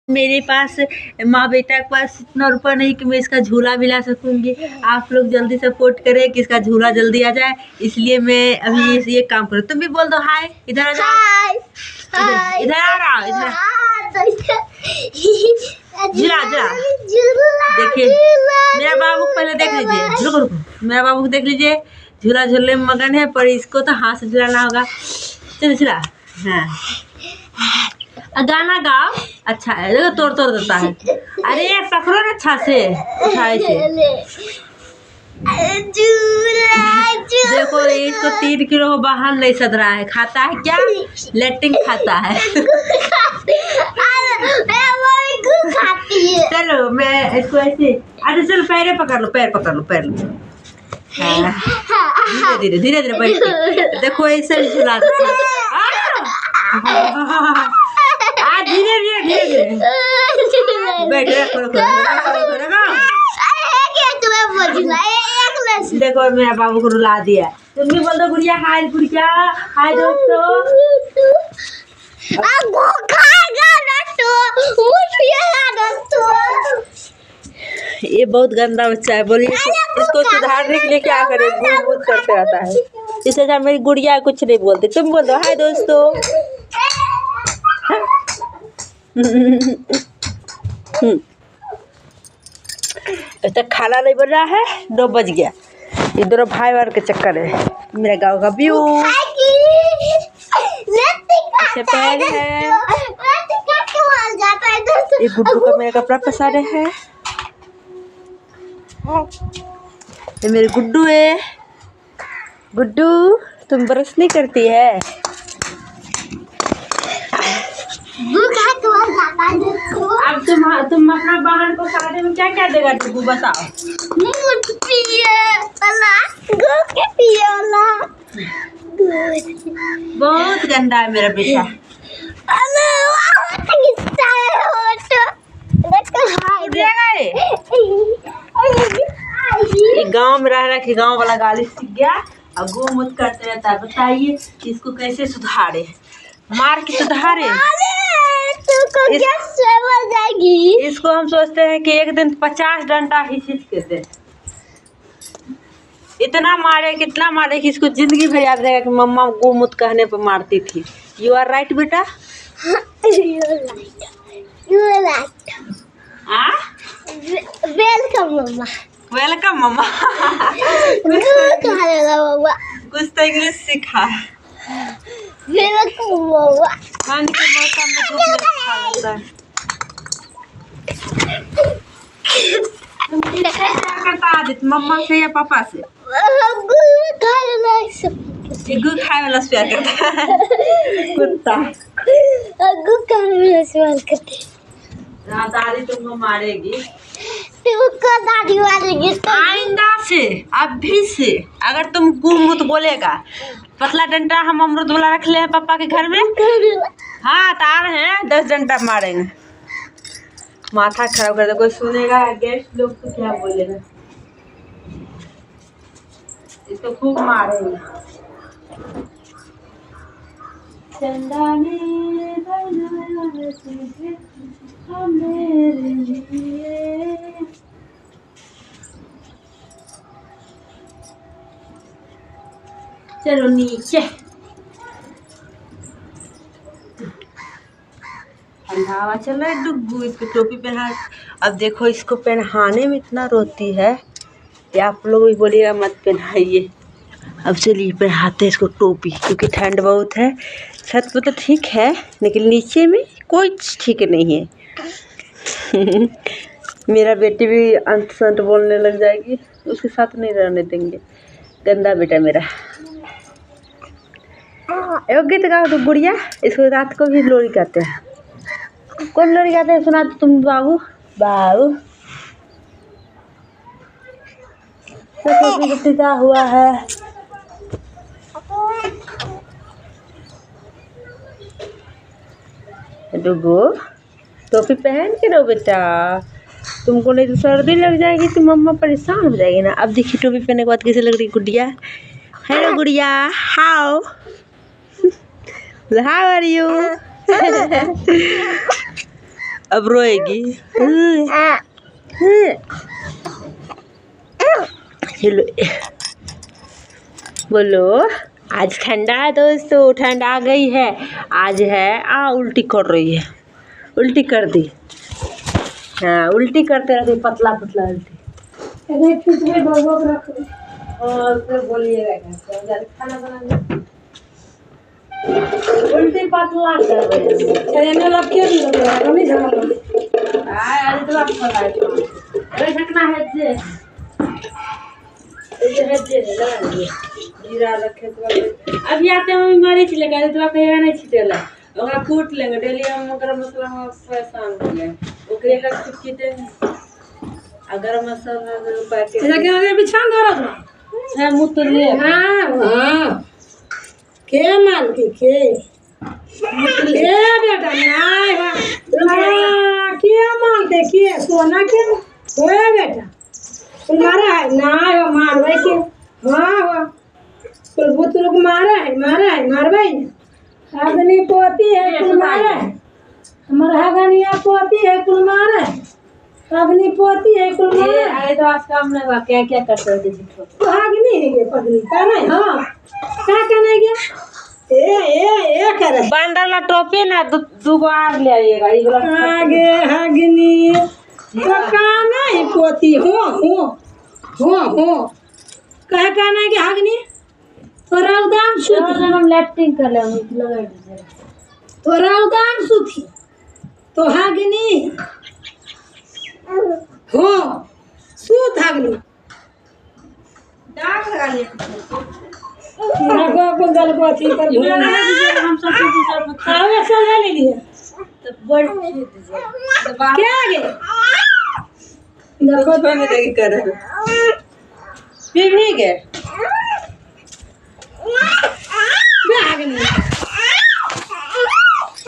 मेरे पास माँ बेटा के पास इतना रुपया नहीं कि मैं इसका झूला भी ला सकूंगी। आप लोग जल्दी सपोर्ट करें कि इसका झूला जल्दी आ जाए, इसलिए मैं अभी ये काम करूँ। तुम भी बोल दो हाय, इधर आ जाओ, इधर आ रहा, इधर झूला झूला देखिए। मेरा बाबू पहले देख लीजिए, रुको रुको, मेरा बाबू को देख लीजिए, झूला झूलने में मगन है, पर इसको तो हाथ से झुलाना होगा। चलो झूला, हाँ गाना गाओ। अच्छा है, देखो तोड़ तोड़ देता है। अरे पकड़ो ना अच्छा से, उठाए से। देखो इसको 3 किलो को बाहर नहीं सद रहा है। खाता है क्या? लेटिंग खाता है। चलो मैं इसको ऐसे, अरे चलो पैर पकड़ लो, पैर पकड़ लो, पैर लो। धीरे धीरे धीरे धीरे बैठ के देखो, ऐसे ही झुला दो। धीरे धीरे धीरे धीरे बैठ, देखो मेरा बाबू को रुला दिया। तुम भी बोल दो गुड़िया हाय, गुड़िया हाय दोस्तों। ये बहुत गंदा बच्चा है, बोलिए इसको सुधारने के लिए क्या करें? बहुत करते रहता है। इससे अच्छा मेरी गुड़िया कुछ नहीं बोलती। तुम बोल दो हाय दोस्तों। तक खाना नहीं बन रहा है, 9 बज गया। ये दोनों भाई बहन के चक्कर है। मेरा गाँव का व्यू पहन है। ये गुड्डू का मेरा कपड़ा पसारे है। ये मेरे गुड्डू है। गुड्डू तुम ब्रश नहीं करती है? अब तुम अपना बहन को शादी में क्या क्या देगा टुकू, बताओ। बहुत गंदा है मेरा बेटा। ये गांव में रह के गांव वाला गाली सीख गया, अब गोमुत करते रहता है। बताइए इसको कैसे सुधारे? मार के सुधारे? इसको हम सोचते हैं कि एक दिन 50 डंडा ही खींच के दे। इतना मारे, कितना मारे कि इसको जिंदगी भर याद रहेगा कि मम्मा गोमुत कहने पर मारती थी। यू आर राइट बेटा। वेलकम मम्मा। वेलकम मम्मा। कुछ तो इंग्लिश सीखा। वेलकम मम्मा। ठंड के मौसम में धूप में अच्छा लगता है। करता आदित मम्मा से या पापा से? गुड़ खाए वाला प्यार करता है कुत्ता। दादी तुमको मारेगी, दादी मारेगी। आइंदा से, अभी से अगर तुम गुमुत बोलेगा, पतला डंडा हम अमरुद वाला रख ले हैं पापा के घर में। हाँ तो आ रहे हैं, 10 डंडा मारेंगे। माथा खराब कर दे, कोई सुनेगा गेस्ट लोग तो क्या बोलेगा। इसको खूब मारेंगे। चलो नीचे। हवा चल रहा है। डुग्गू इसको टोपी पहना। अब देखो इसको पहनाने में इतना रोती है, या आप लोग भी बोलिएगा मत पहनाइए। अब चलिए पहनाते हैं इसको टोपी, क्योंकि ठंड बहुत है। छत पे तो ठीक है, लेकिन नीचे में कोई ठीक नहीं है। मेरा बेटी भी अंत संत बोलने लग जाएगी, उसके साथ नहीं रहने देंगे। गंदा बेटा मेरा। एक गीत गाओ तो गुड़िया। इसको रात को भी लोरी गाते हैं। कौन लोरी गाते हैं सुना तो तुम बाबू। बाबू तो टीका हुआ है। डुगो टोपी पहन के रहो बेटा, तुमको नहीं तो सर्दी लग जाएगी तो मम्मा परेशान हो जाएगी ना। अब देखिए टोपी पहनने के बाद कैसे लग रही गुड़िया। हेलो गुड़िया, हाउ हाउ आर यू। अब रोएगी। चलो बोलो, आज ठंडा है दोस्तों, ठंड आ गई है। आज है उल्टी कर रही है, उल्टी कर दी। हाँ उल्टी करते रहते, पतला पतला उल्टी। और फिर बोलिएगा खाना बनाना, उल्टी पतला कर रही है। जीरा रखे तो अभी आते हैं मरीच लेकर तो कहेगा नहीं छिटेला, ओकरा कूट लेंगे डेली। हम गरम मसाला में परेशान हो गए, ओकरे का छिटे गरम मसाला पैकेट लगे बिछान धरा है मुँह तो ले। हाँ के मान के ले बेटा नहीं है के मानते के सोना के होए बेटा मारा है ना हो मारवे के। हाँ हो कुल बुतरू को मारा है मारवे हगनी पोती है कुल मारा है, हमारा हगनिया पोती है कुल मारा है, हगनी पोती है कुल मारा है। अरे तो आज काम नहीं हुआ, क्या क्या करते हो तो हगनी है ये पगनी का नहीं। हाँ क्या करने के ए करे बंडला टोपी ना दो बार ले आइएगा ये वाला आगे हगनी तो काना ही पोती हो कहे कहना है कि हगनी थोड़ा उदाम सुथी। हम लैट्रिन कर ले लगा दीजिए, थोड़ा उदाम सुथी तो हगनी हो सूत हगनी डाल लगा ले को गल को थी कर हम सब सब खावे सब ले लिए तो बड़ क्या गे देखो तो में देखी कर भी गए।